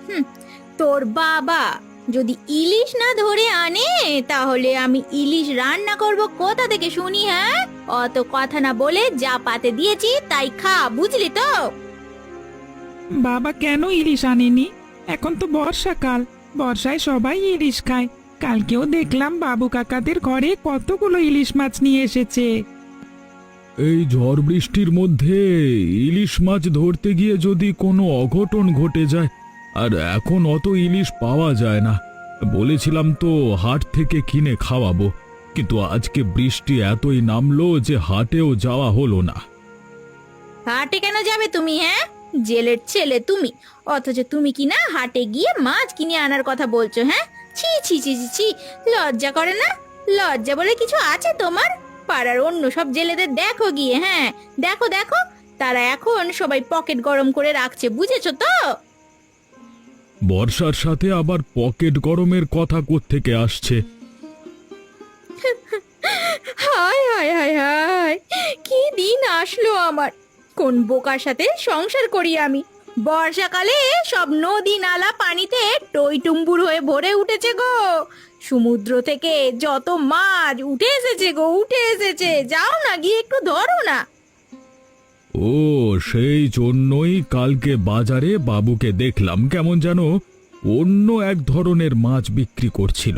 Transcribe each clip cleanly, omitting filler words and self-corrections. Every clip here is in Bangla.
হুম, তোর বাবা যদি ইলিশ না ধরে আনে তাহলে আমি ইলিশ রান্না করব কোথা থেকে শুনি? হ্যাঁ, অত কথা না বলে যা পাতে দিয়েছি তাই খা, বুঝলি তো? বাবা কেন ইলিশ আনেনি? এখন তো বর্ষাকাল, বর্ষায় সবাই ইলিশ খায়। কালকেও দেখলাম বাবু কাকাদের ঘরে কতগুলো ইলিশ মাছ নিয়ে এসেছে। এই ঝড় বৃষ্টির মধ্যে ইলিশ মাছ ধরতে গিয়ে যদি কোনো অঘটন ঘটে যায়, আর এখন অত ইলিশ পাওয়া যায় না। বলেছিলাম তো হাট থেকে কিনে খাওয়াবো, কিন্তু আজকে বৃষ্টি এতই নামলো যে হাটেও যাওয়া হলো না। হাটে কেন যাবে তুমি? হ্যাঁ, জেলের ছেলে তুমি, অথচ তুমি কি না হাটে গিয়ে মাছ কিনে আনার কথা বলছো? হ্যাঁ, ছি ছি ছি ছি ছি, লজ্জা করে না? লজ্জা বলে কিছু আছে তোমার? পাড়ার অন্য সব জেলেদের দেখো গিয়ে, হ্যাঁ দেখো দেখো, তারা এখন সবাই পকেট গরম করে রাখছে, বুঝেছো তো? বর্ষার সাথে আবার পকেট গরমের কথা কোত্থেকে আসছে? হায় হায় হায় হায়, কি দিন আসলো আমার! কোন বোকার সাথে সংসার করি আমি! বর্ষাকালে সব নদী নালা পানিতে টইটুম্বুর হয়ে ভরে উঠেছে গো। সমুদ্র থেকে যত মাছ উঠে এসেছে গো, উঠে এসেছে। যাও না, গিয়ে একটু ধরো না। ও, সেই জন্যই কালকে বাজারে বাবুকে দেখলাম কেমন যেন অন্য এক ধরনের মাছ বিক্রি করছিল।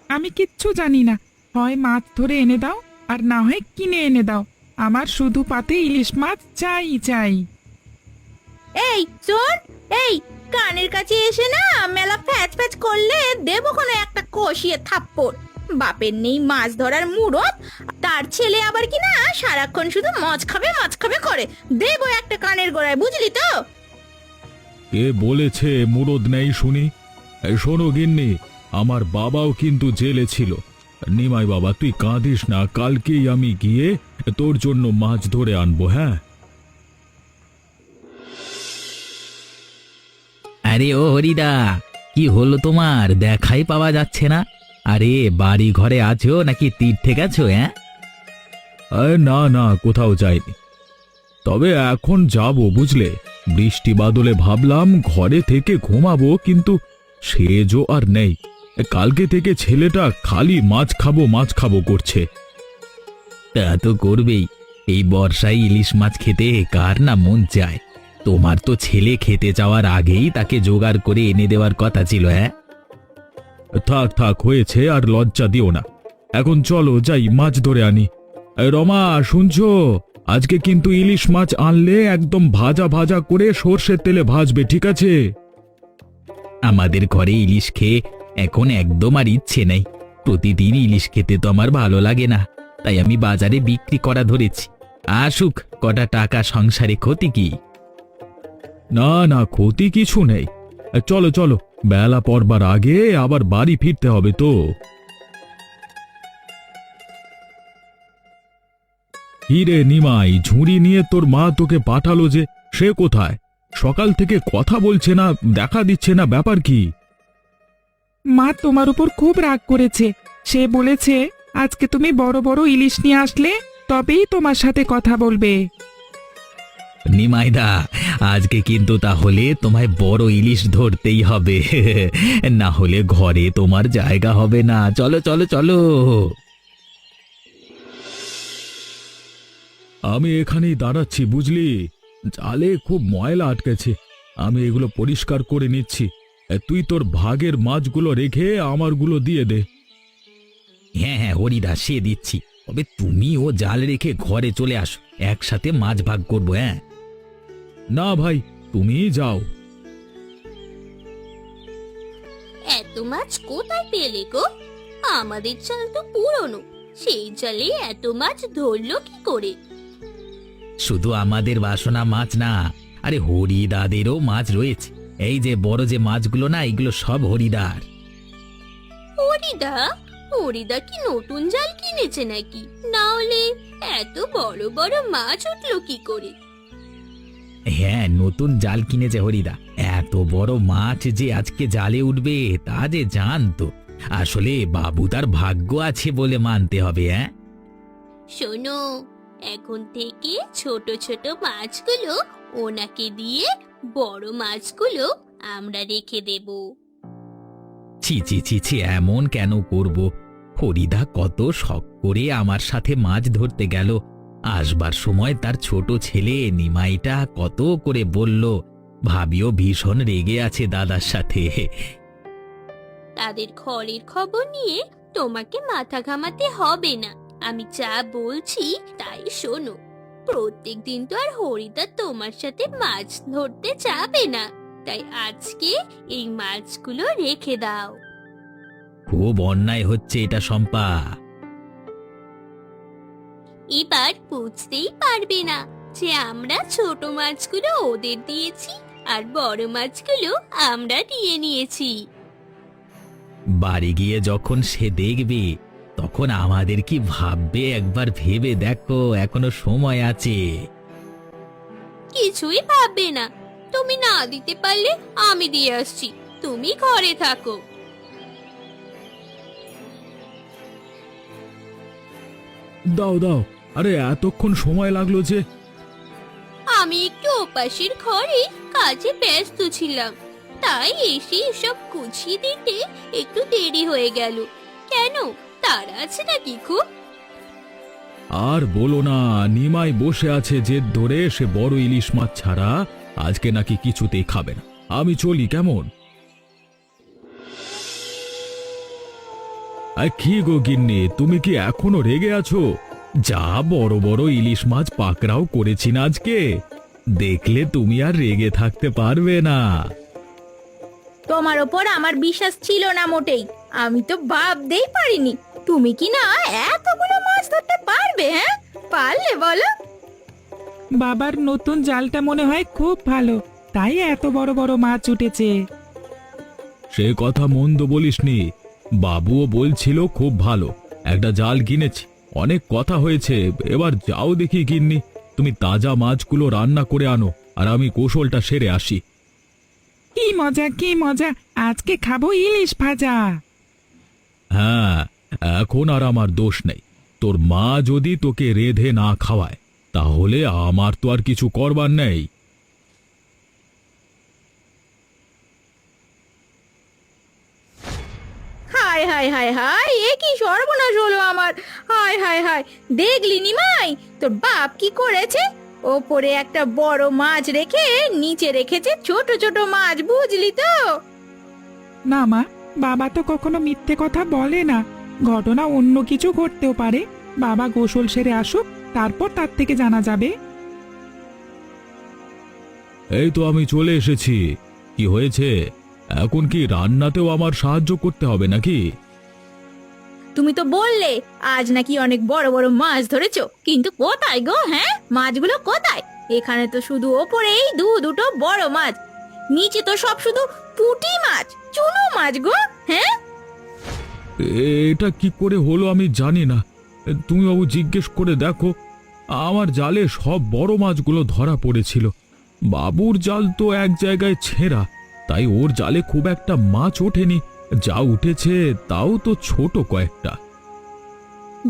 আমি কিচ্ছু জানি না, হয় মাছ ধরে এনে দাও আর না হয় কিনে এনে দাও। আমার শুধু পাতে ইলিশ মাছ চাই চাই। এই শোন, এই কানের কাছে এসে না মেলা ফ্যাচ ফ্যাচ করলে দেবো কোনো একটা কষিয়ে থাপ্পড়। বাপের নেই মাছ ধরার মুরত, তার ছেলে আবার কি না সারাক্ষণ শুধু মাছ খাবে করে। দেবো একটা কানের গোড়ায়, বুঝলি তো? কে বলেছে মুরদ নেই শুনি? এই শোনো গিন্নি, আমার বাবাও কিন্তু জেলে ছিল। নিমাই বাবা, তুই কাঁদিস না, কালকেই আমি গিয়ে তোর জন্য মাছ ধরে আনবো। হ্যাঁ, আরে ও হরিদা, কি হলো তোমার? দেখাই পাওয়া যাচ্ছে না। আরে বাড়ি ঘরে আছো নাকি তীর্থে গেছো? হ্যাঁ, না না, কোথাও যাইনি, তবে এখন যাব বুঝলে। বৃষ্টি বাদলে ভাবলাম ঘরে থেকে ঘুমাবো, কিন্তু সেজও আর নেই। কালকে থেকে ছেলেটা খালি মাছ খাবো করছে। তা তো করবেই। এই বর্ষায় ইলিশ মাছ খেতে কার না মন চায়? তোমার তো ছেলে খেতে যাওয়ার আগেই তাকে জোগাড় করে এনে দেওয়ার কথা ছিল। হ্যাঁ, থাক থাক, হয়েছে, আর লজ্জা দিও না। এখন চলো যাই মাছ ধরে আনি। এই রমা, শুনছো? আজকে কিন্তু ইলিশ মাছ আনলে একদম ভাজা ভাজা করে সর্ষের তেলে ভাজবে, ঠিক আছে? আমাদের ঘরে ইলিশ খেয়ে এখন একদম আর ইচ্ছে নেই। প্রতিদিন ইলিশ খেতে তো আমার ভালো লাগে না, তাই আমি বাজারে বিক্রি করা ধরেছি। আসুক কটা টাকা, সংসারে ক্ষতি কি? না না, ক্ষতি কিছু নেই। চলো চলো, বেলা পড়বার আগে আবার বাড়ি ফিরতে হবে তো। হিরে নিমাই, ঝুড়ি নিয়ে তোর মা তোকে পাঠালো যে, সে কোথায়? সকাল থেকে কথা বলছে না, দেখা দিচ্ছে না, ব্যাপার কি? মা তোমার উপর খুব রাগ করেছে। সে বলেছে আজকে তুমি বড় বড় ইলিশ নিয়ে আসলে তবেই তোমার সাথে কথা বলবে। নিমাইদা, আজকে কিন্তু তাহলে তোমায় বড় ইলিশ ধরতেই হবে। না হলে ঘরে তোমার জায়গা হবে না। চলো চলো চলো। আমি এখানেই দাঁড়াচ্ছি বুঝলি, জালে খুব ময়লা আটকেছে, আমি এগুলো পরিষ্কার করে নিচ্ছি। তুই তোর ভাগের মাছগুলো রেখে আমারগুলো দিয়ে দে। হ্যাঁ হ্যাঁ হরিদা, সে দিচ্ছি। তবে তুমিও জাল রেখে ঘরে চলে আসো, একসাথে মাছ ভাগ করবো। হ্যাঁ, না ভাই, তুমিই যাও। এত মাছ কোথায় পেলে গো? আমাদের জাল তো পুরনো, সেই জালে এত মাছ ধরলো কি করে? শুধু আমাদের বাসনা মাছ না, আরে হরিদাদেরও মাছ রয়েছে। এই যে বড় যে মাছগুলো না, এগুলো সব হরিদার। হরিদা? হরিদা কি নতুন জাল কিনেছে নাকি? না হলে এত বড় বড় মাছ উঠলো কি করে? হ্যাঁ, নতুন জাল কিনেছে হরিদা। এত বড় মাছ যে আজকে জালে উঠবে তা যে জানতো। আসলে বাবু তার ভাগ্য আছে বলে মানতে হবে। হ্যাঁ, শোনো, এখন থেকে ছোট ছোট মাছগুলো ওনাকে দিয়ে বড় মাছগুলো আমরা রেখে দেব। ছি ছি ছি ছি, এমন কেন করব? ফরিদা কত শখ করে আমার সাথে মাছ ধরতে গেল, আসবার সময় তার ছোট ছেলে নিমাইটা কত করে বলল। ভাবিও ভীষণ রেগে আছে দাদার সাথে। তাদের ঘরের খবর নিয়ে তোমাকে মাথা ঘামাতে হবে না। আমি যা বলছি তাই শোনো। প্রত্যেকদিন তো আর হরিদা তোমার সাথে মাছ ধরতে যাবে না, তাই আজকে এই মাছগুলো রেখে দাও। খুব অন্যায় হচ্ছে এটা শম্পা। এবার বুঝতেই পারবে না যে আমরা ছোট মাছগুলো ওদের দিয়েছি আর বড় মাছগুলো আমরা নিয়ে নিয়েছি। বাড়ি গিয়ে যখন সে দেখবে তখন আমাদের কি ভাববে একবার ভেবে দেখো, এখনো সময় আছে। কিছুই ভাববে না। তুমি না দিতে পারলে আমি দিয়ে আসছি, তুমি ঘরে থাকো। দাও দাও, আরে এতক্ষণ সময় লাগলো যে? আমি একটু ওপাশের ঘরে কাজে ব্যস্ত ছিলাম, তাই এসে এসব গুছিয়ে দিতে একটু দেরি হয়ে গেল। কেন, তারা আছে নাকি খুব? আর বলো না, নিমাই বসে আছে জেদ ধরে, সে বড় ইলিশ মাছ ছাড়া আজকে নাকি কিছুতেই খাবে না। আমি চলি কেমন? কি গো গিন্নি, তুমি কি এখনো রেগে আছো? যা বড় বড় ইলিশ মাছ পাকড়াও করেছি না আজকে, দেখলে তুমি আর রেগে থাকতে পারবে না। তোমার ওপর আমার বিশ্বাস ছিল না মোটেই। আমি তো ভাবতেই পারিনি তুমি কি না এতগুলো মাছ ধরতে পারবে। হ্যাঁ, পারলে বলো? বাবার নতুন জালটা মনে হয় খুব ভালো, তাই এত বড় বড় মাছ উঠেছে। সে কথা মন্দ বলিসনি, বাবুও বলছিল খুব ভালো। একটা জাল কিনেছি, অনেক কথা হয়েছে। এবার যাও দেখি গিন্নি, তুমি তাজা মাছগুলো রান্না করে আনো আর আমি কৌশলটা সেরে আসি। কি মজা কি মজা, আজকে খাবো ইলিশ ভাজা। হ্যাঁ, এখন আর আমার দোষ নেই। তোর মা যদি তোকে রেঁধে না খাওয়ায় তাহলে আমার তো আর কিছু করবার নেই। হায় হায় হায় হায়, এ কি সর্বনাশ হলো আমার! হায় হায় হায়, দেখলি নিমাই তোর বাপ কি করেছে? ওপরে একটা বড় মাছ রেখে নিচে রেখেছে ছোট ছোট মাছ, বুঝলি তো? না মা, বাবা তো কখনো মিথ্যে কথা বলে না। ঘটনা অন্য কিছু ঘটতেও পারে। বাবা গোসল সেরে আসুক, তারপর তার থেকে জানা যাবে। এই তো আমি চলে এসেছি। কি হয়েছে? এখন কি রান্নাতেও আমার সাহায্য করতে হবে নাকি? তুমি তো বললে আজ নাকি অনেক বড় বড় মাছ ধরেছো, কিন্তু কোথায় গো? হ্যাঁ, মাছগুলো কোথায়? এখানে তো শুধু ওপরেই দুটো বড় মাছ, নিচে তো সব শুধু পুঁটি মাছ, চুনো মাছ গো। হ্যাঁ, এটা কি করে হলো আমি জানি না। তুমি বাবু জিজ্ঞেস করে দেখো। আমার জালে সব বড় মাছগুলো ধরা পড়েছিল। বাবুর জাল তো এক জায়গায় ছেঁড়া, তাই ওর জালে খুব একটা মাছ ওঠেনি। যা উঠেছে তাও তো ছোট কয়েকটা।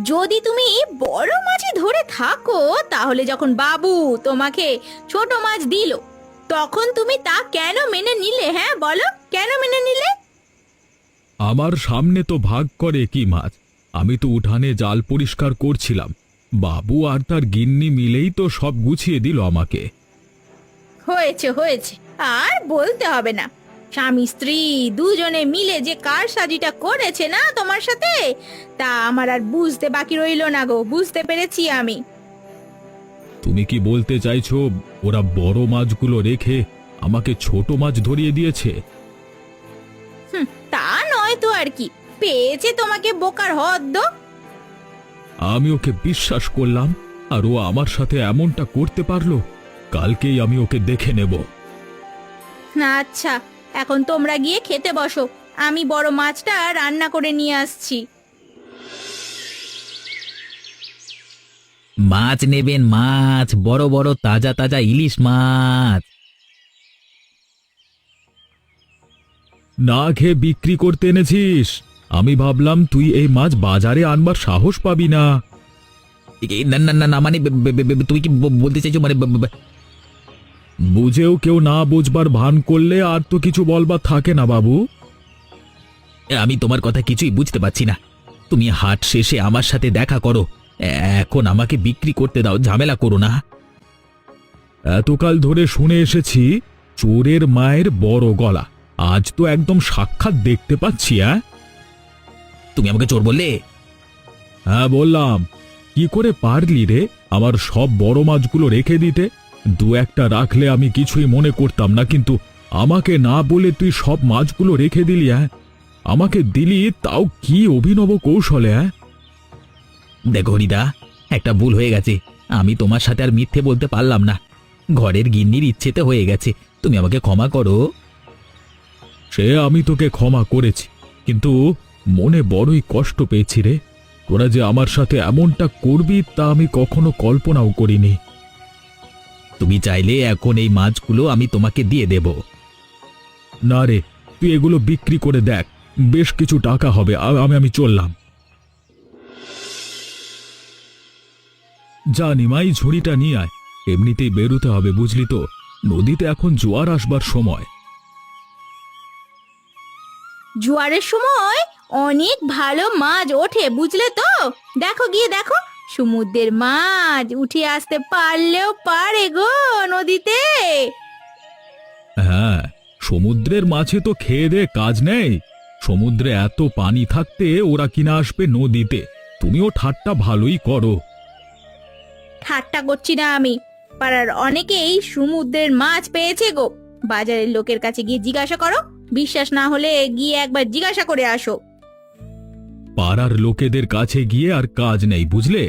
যদি তুমি বড় মাছই ধরে থাকো তাহলে যখন বাবু তোমাকে ছোট মাছ দিল তখন তুমি তা কেন মেনে নিলে? হ্যাঁ বলো, কেন মেনে নিলে? আমার সামনে তো ভাগ করে কি মাছ, আমি তো উঠানে জাল পরিষ্কার করছিলাম। বাবু আর তার গিন্নি মিলেই তো সব গুছিয়ে দিল আমাকে। হয়েছে হয়েছে, আর বলতে হবে না। স্বামী স্ত্রী দুজনে মিলে যে কারসাজিটা করেছে না তোমার সাথে, তা আমার আর বুঝতে বাকি রইল না গো। বুঝতে পেরেছি আমি। তুমি কি বলতে চাইছো ওরা বড় মাছগুলো রেখে আমাকে ছোট মাছ ধরিয়ে দিয়েছে? তা নয় তো আর কি, পেয়েছে তোমাকে বোকার হদ্দ। আমি ওকে বিশ্বাস করলাম আর ও আমার সাথে এমনটা করতে পারলো। কালকেই আমি ওকে দেখে নেব। আচ্ছা, এখন তোমরা গিয়ে খেতে বসো, আমি বড় মাছটা রান্না করে নিয়ে আসছি। মাছ নেবেন, মাছ, বড় বড় তাজা তাজা ইলিশ মাছ। না খেয়ে বিক্রি করতে এনেছিস? আমি ভাবলাম তুই এই মাছ বাজারে আনবার সাহস পাবি না। না না না না, মানে তুমি কি বলতে চাইছো? মানে বুঝেও কেউ না বুঝবার ভান করলে আর তো কিছু বলবার থাকে না বাবু। আমি তোমার কথা কিছুই বুঝতে পারছি না। তুমি হাট শেষে আমার সাথে দেখা করো। এখন আমাকে বিক্রি করতে দাও, ঝামেলা করো না। এতকাল ধরে শুনে এসেছি চোরের মায়ের বড় গলা, আজ তো একদম সাক্ষাৎ দেখতে পাচ্ছি। তুমি আমাকে চোর বললে? হ্যাঁ বললাম। কি করে পারলি রে আমার সব বড় মাছগুলো রেখে দিতে? দু একটা রাখলে আমি কিছুই মনে করতাম না, কিন্তু আমাকে না বলে তুই সব মাছগুলো রেখে দিলি। আমাকে দিলি তাও কি অভিনব কৌশলে। দেখো হরিদা, একটা ভুল হয়ে গেছে। আমি তোমার সাথে আর মিথ্যে বলতে পারলাম না। ঘরের গিন্নির ইচ্ছেতে হয়ে গেছে। তুমি আমাকে ক্ষমা করো। সে আমি তোকে ক্ষমা করেছি, কিন্তু মনে বড়ই কষ্ট পেয়েছি রে। তোরা যে আমার সাথে এমনটা করবি তা আমি কখনো কল্পনাও করিনি। তুমি চাইলে এখন এই মাছগুলো আমি তোমাকে দিয়ে দেব। না রে, তুই এগুলো বিক্রি করে দেখ, বেশ কিছু টাকা হবে। আমি চললাম। জানি মাই ঝুড়িটা নিয়ে আয়, এমনিতেই বেরোতে হবে বুঝলি তো, নদীতে এখন জোয়ার আসবার সময়। জোয়ারের সময় অনেক ভালো মাছ ওঠে বুঝলে তো। দেখো গিয়ে দেখো, সমুদ্রের মাছ উঠে আসতে পারলেও পারে গো নদীতে। হ্যাঁ, সমুদ্রের মাছে তো খেয়ে দে কাজ নেই। সমুদ্রে এত পানি থাকতে ওরা কিনা আসবে নদীতে। তুমিও ঠাট্টা ভালোই করো। ঠাট্টা করছি না আমি, পাড়ার অনেকেই সমুদ্রের মাছ পেয়েছে গো। বাজারের লোকের কাছে গিয়ে জিজ্ঞাসা করো, বিশ্বাস না হলে গিয়ে একবার জিজ্ঞাসা করে আসো। পাড়ার লোকেদের কাছে গিয়ে আর কাজ নেই বুঝলে।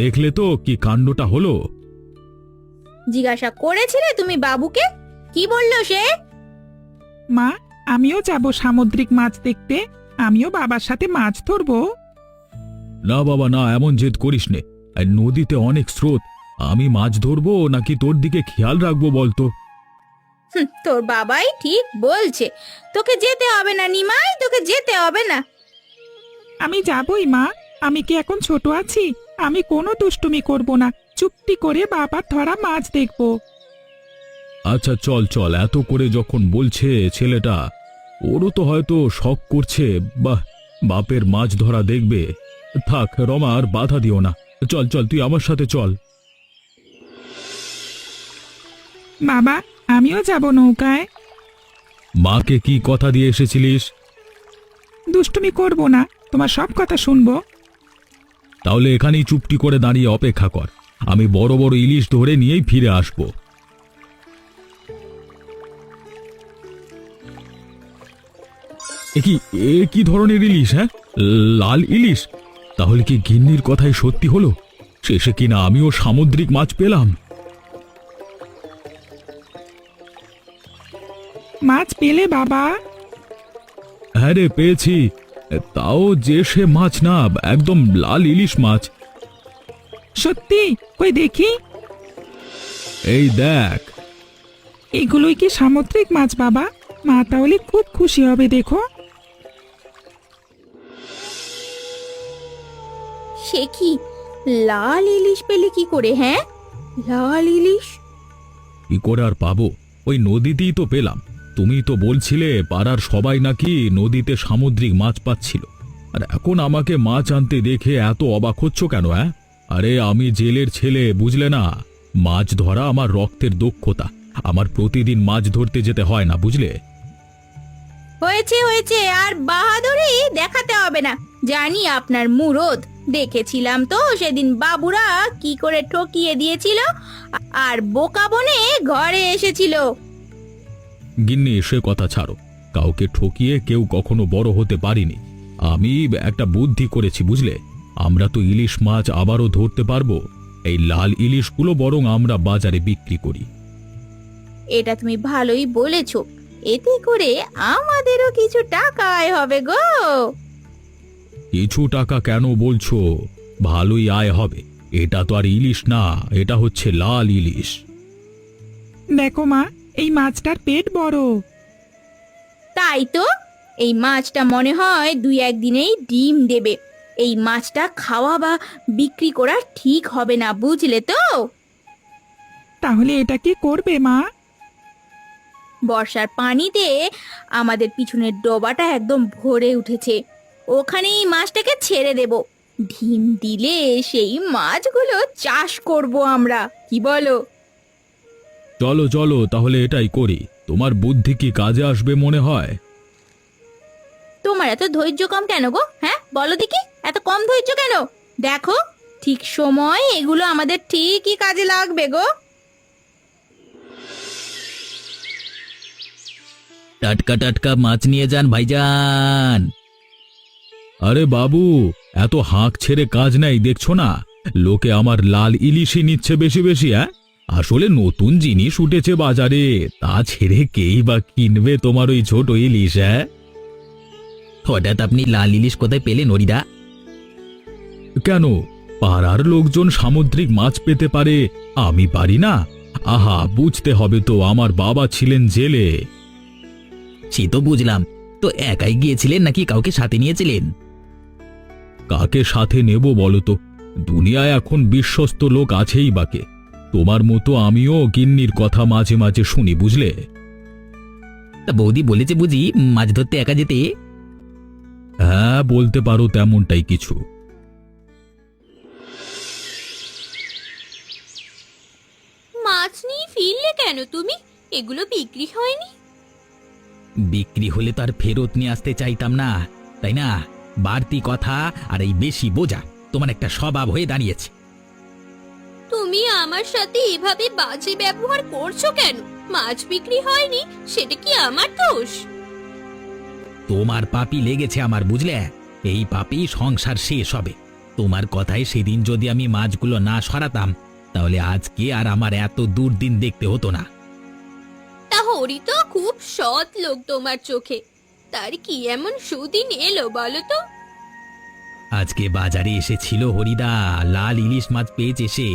দেখলে তো কি কাণ্ডটা হলো। জিজ্ঞাসা করেছিলে তুমি বাবুকে? কি বললো সে? মা, আমিও যাব সামুদ্রিক মাছ দেখতে। আমিও বাবার সাথে মাছ ধরবো। না বাবা না, এমন জেদ করিস নে। আর নদীতে অনেক স্রোত, আমি মাছ ধরবো নাকি তোর দিকে খেয়াল রাখবো বলতো? তোর বাবাই ঠিক বলছে, তোকে যেতে হবে না নিমাই, তোকে যেতে হবে না। আমি যাবই মা। আমি কি এখন ছোট আছি? আমি কোনো দুষ্টুমি করব না, চুপটি করে বাবার ধরা মাছ দেখব। আচ্ছা চল চল, এত করে যখন বলছে ছেলেটা, ওরও তো হয়তো শখ করছে। বাহ, বাপের মাছ ধরা দেখবে। থাক রমা, আর বাধা দিও না। চল চল, তুই আমার সাথে চল। বাবা, আমিও যাব নৌকায়। মাকে কি কথা দিয়ে এসেছিলিস? দুষ্টুমি করব না, তোমার সব কথা শুনবো। তাহলে এখানেই চুপটি করে দাঁড়িয়ে অপেক্ষা কর, আমি বড় বড় ইলিশ ধরে নিয়েই ফিরে আসবো। এ কি ধরনের ইলিশ? হ্যাঁ, লাল ইলিশ? তাহলে কি গিন্নির কথাই সত্যি হলো? শেষে কিনা আমিও সামুদ্রিক মাছ পেলাম। মাছ পেলে বাবা? হ্যাঁ রে, পেয়েছি। তাও যে সে মাছ না, একদম লাল ইলিশ মাছ। সত্যি? কই দেখি। এই দেখ। এগুলোই কি সামুদ্রিক মাছ বাবা? মা তাহলে খুব খুশি হবে দেখো। সে কি, লাল ইলিশ পেলে কি করে? হ্যাঁ, লাল ইলিশ কি করে আর পাবো? ওই নদীতেই তো পেলাম। তুমি তো বলছিলে পাড়ার সবাই নাকি নদীতে সামুদ্রিক মাছ পাচ্ছিল, আর এখন আমাকে মাছ আনতে দেখে এত অবাক হচ্ছ কেন? আরে আমি জেলের ছেলে, বুঝলে না? মাছ ধরা আমার রক্তের দক্ষতা। আমার প্রতিদিন মাছ ধরতে যেতে হয় না, বুঝলে? হয়েছে হয়েছে, আর বাহাদুরি দেখাতে হবে না। জানি আপনার মুরদ, দেখেছিলাম তো সেদিন বাবুরা কি করে ঠকিয়ে দিয়েছিল, আর বোকা বনে ঘরে এসেছিল। গিন্নি, সে কথা ছাড়ো। কাউকে ঠকিয়ে কেউ কখনো বড় হতে পারিনি। আমি একটা বুদ্ধি করেছি, বুঝলে? আমরা তো ইলিশ মাছ আবারও ধরতে পারবো। এই লাল ইলিশগুলো বরং আমরা বাজারে বিক্রি করি। এটা তুমি ভালোই বলেছ, এতে করে আমাদেরও কিছু টাকা আয় হবে গো। কিছু টাকা কেন বলছো? ভালোই আয় হবে। এটা তো আর ইলিশ না, এটা হচ্ছে লাল ইলিশ। দেখো মা, এই মাছটার পেট বড়। তাই তো, এই মাছটা মনে হয় 2-1 দিনেই ডিম দেবে। এই মাছটা খাওয়া বা বিক্রি করা ঠিক হবে না, বুঝলে তো? তাহলে এটা কি করবে মা? বর্ষার পানিতে আমাদের পিছনের ডোবাটা একদম ভরে উঠেছে। ওখানেই মাছটাকে ছেড়ে দেব। ডিম দিলে সেই মাছগুলো চাষ করব আমরা, কি বলো? চলো চলো তাহলে এটাই করি। তোমার বুদ্ধি কি কাজে আসবে মনে হয়? তোমার এত ধৈর্য কম কেন গো? হ্যাঁ বলো দেখি, এত কম ধৈর্য কেন? দেখো, ঠিক সময় এগুলো আমাদের ঠিকই কাজে লাগবে গো। টাটকা টাটকা মাছ নিয়ে যান ভাইজান। আরে বাবু, এত হাঁক ছেড়ে কাজ নাই দেখছো না? লোকে আমার লাল ইলিশই নিচ্ছে বেশি বেশি। আসলে নতুন জিনিস উঠেছে বাজারে, তা ছেড়ে কেই বা কিনবে তোমার ওই ছোট ইলিশ? হঠাৎ আপনি লাল ইলিশ কোথায় পেলেন হরিদা? কেন, পাড়ার লোকজন সামুদ্রিক মাছ পেতে পারে, আমি পারি না? আহা, বুঝতে হবে তো, আমার বাবা ছিলেন জেলে। সে তো বুঝলাম, তো একাই গিয়েছিলেন নাকি কাউকে সাথে নিয়েছিলেন? কাকে সাথে নেব বলো তো? দুনিয়ায় এখন বিশ্বস্ত লোক আছেই বাকে। তোমার মতো আমিও গিন্নির কথা মাঝে মাঝে শুনি, বুঝলে? তা বৌদি বলেছে বুঝি মাছ ধরতে একা যেতে? হ্যাঁ, বলতে পারো তেমনটাই কিছু। মাছ নিয়ে ফিরলে কেন তুমি? এগুলো বিক্রি হয়নি? বিক্রি হলে তো আর ফেরত নিয়ে আসতে চাইতাম না, তাই না? বাড়তি কথা আর এই বেশি বোঝা তোমার একটা স্বভাব হয়ে দাঁড়িয়েছে। তুমি আমার সাথে এভাবে বাজে ব্যবহার করছো কেন? মাছ বিক্রি হয়নি সেটা কি আমার দোষ? তোমার পাপি লেগেছে আমার, বুঝলে? এই পাপি সংসার শেষ হবে। তোমার কথায় সেদিন যদি আমি মাছগুলো না সরাতাম, তাহলে আজকে আর আমার এত দুর্দিন দেখতে হতো না। তা হরি তো খুব সৎ লোক তোমার চোখে, তার কি এমন সুদিন এলো বলো তো? আজকে বাজারে এসেছিল হরিদা, লাল ইলিশ মাছ পেয়েছে সে।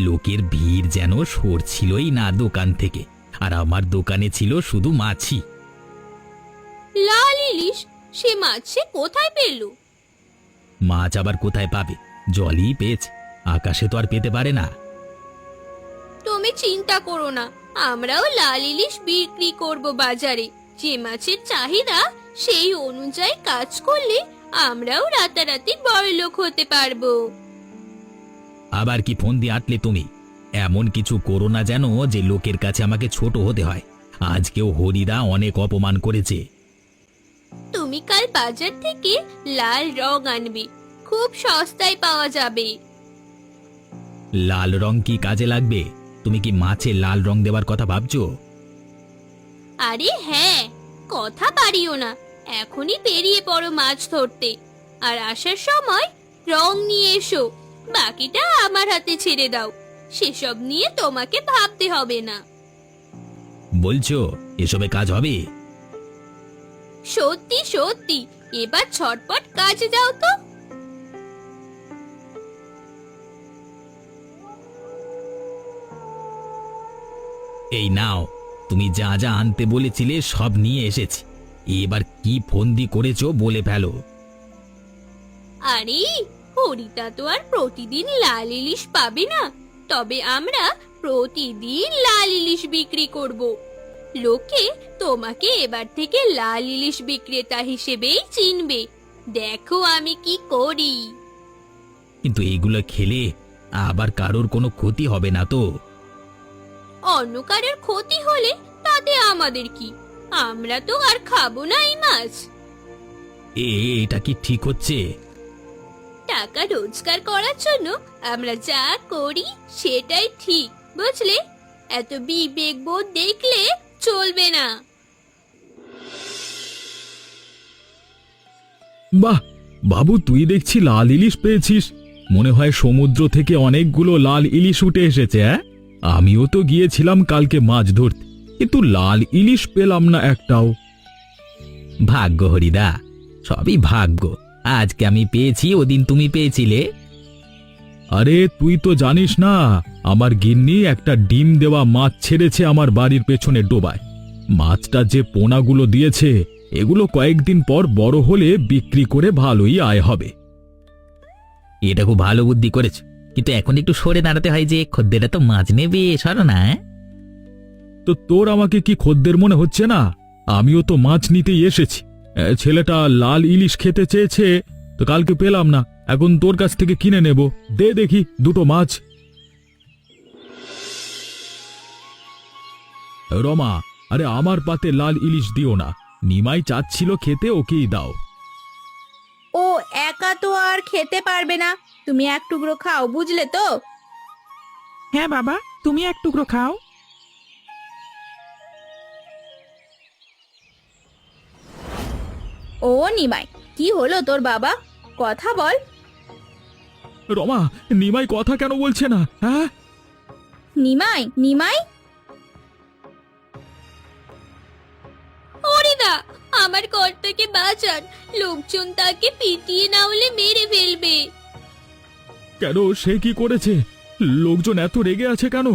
লোকের ভিড় যেন সরছিলই না দোকান থেকে, আর আমার দোকানে ছিল শুধু মাছই। লাল ইলিশ? সে মাছ সে কোথায় পেল? মাছ আবার কোথায় পাবে? জলই পেয়েছে, আকাশে তো আর পেতে পারে না। তুমি চিন্তা করো না, আমরাও লাল ইলিশ বিক্রি করব বাজারে। যে মাছের চাহিদা সেই অনুযায়ী কাজ করলে আমরাও রাতারাতি বড়লোক হতে পারবো। আবার কি ফোন দিয়ে আটলে তুমি? এমন কিছু করো না যেন যে লোকের কাছে আমাকে ছোট হতে হয়। আজকেও হরিদা অনেক অপমান করেছে। তুমি কাল বাজার থেকে লাল রং আনবে, খুব সস্তায় পাওয়া যাবে। লাল রং কি কাজে লাগবে? তুমি কি মাছে লাল রং দেওয়ার কথা ভাবছো? আরে হ্যাঁ, কথা পারিও না, এখনই বেরিয়ে পড়ো মাছ ধরতে। আর আসার সময় রং নিয়ে এসো, বাকিটা আমার হাতে ছেড়ে দাও। সেসব নিয়ে তোমাকে ভাবতে হবে না। বলছো এসবে কাজ হবে? সত্যি সত্যি, এবার ছটপট কাজে যাও তো। এই নাও, তুমি যা যা আনতে বলেছিলে সব নিয়ে এসেছি। এবার কি ফন্দি করেছো বলে ফেলো। আরে হরিতা তো আর প্রতিদিন লাল ইলিশ পাবে না, তবে আমরা প্রতিদিন লাল ইলিশ বিক্রি করব। লোকে তোমাকে এবার থেকে লাল ইলিশ বিক্রেতা হিসেবেই চিনবে। দেখো আমি কি করি। কিন্তু এগুলো খেলে আবার কারোর কোনো ক্ষতি হবে না তো? অন্য কারোর ক্ষতি হলে তাতে আমাদের কি? আমরা তো আর খাবো না এই মাছ। এটা কি ঠিক হচ্ছে? টাকা রোজগার করার জন্য আমরা যা করি সেটাই ঠিক, বুঝলে? এত বিবেক বোধ দেখলে চলবে না। বাহ বাবু, তুই দেখছি লাল ইলিশ পেয়েছিস। মনে হয় সমুদ্র থেকে অনেকগুলো লাল ইলিশ উঠে এসেছে। আমিও তো গিয়েছিলাম কালকে মাছ ধরতে, কিন্তু লাল ইলিশ পেলাম না একটাও। ভাগ্য হরিদা, সবই ভাগ্য। আজকে আমি পেয়েছি, ওদিন তুমি পেয়েছিলে। আরে তুই তো জানিস না, আমার গিন্নি একটা ডিম দেওয়া মাছ ছেড়েছে আমার বাড়ির পেছনে ডোবায়। মাছটা যে পোনাগুলো দিয়েছে, এগুলো কয়েকদিন পর বড় হলে বিক্রি করে ভালোই আয় হবে। এটা খুব ভালো বুদ্ধি করেছো, কিন্তু এখন একটু সরে দাঁড়াতে হয় যে খদ্দেরা তো মাছ নেবে, সরো না। তো তোর আমাকে কি খদ্দের মনে হচ্ছে না? আমিও তো মাছ নিতেই এসেছি। ছেলেটা লাল ইলিশ খেতে চেয়েছে, তো কালকে পেলাম না, এখন তোর কাছ থেকে কিনে নেব। দে দেখি দুটো মাছ। রমা, আরে আমার পাতে লাল ইলিশ দিও না। নিমাই চাচ্ছিল খেতে, ওকেই দাও। ও একা তো আর খেতে পারবে না, তুমি এক টুকরো খাও, বুঝলে তো? হ্যাঁ বাবা, তুমি এক টুকরো খাও। ও নিমাই, কি হলো তোর বাবা? কথা বল। রমা, নিমাই কথা কেন বলছে না? হ্যাঁ, নিমাই, নিমাই, হরিদা, আমার কর্তাকে বাঁচান, লোকজন তাকে পিটিয়ে না হলে মেরে ফেলবে। কেন? সে কি করেছে? লোকজন এত রেগে আছে কেন?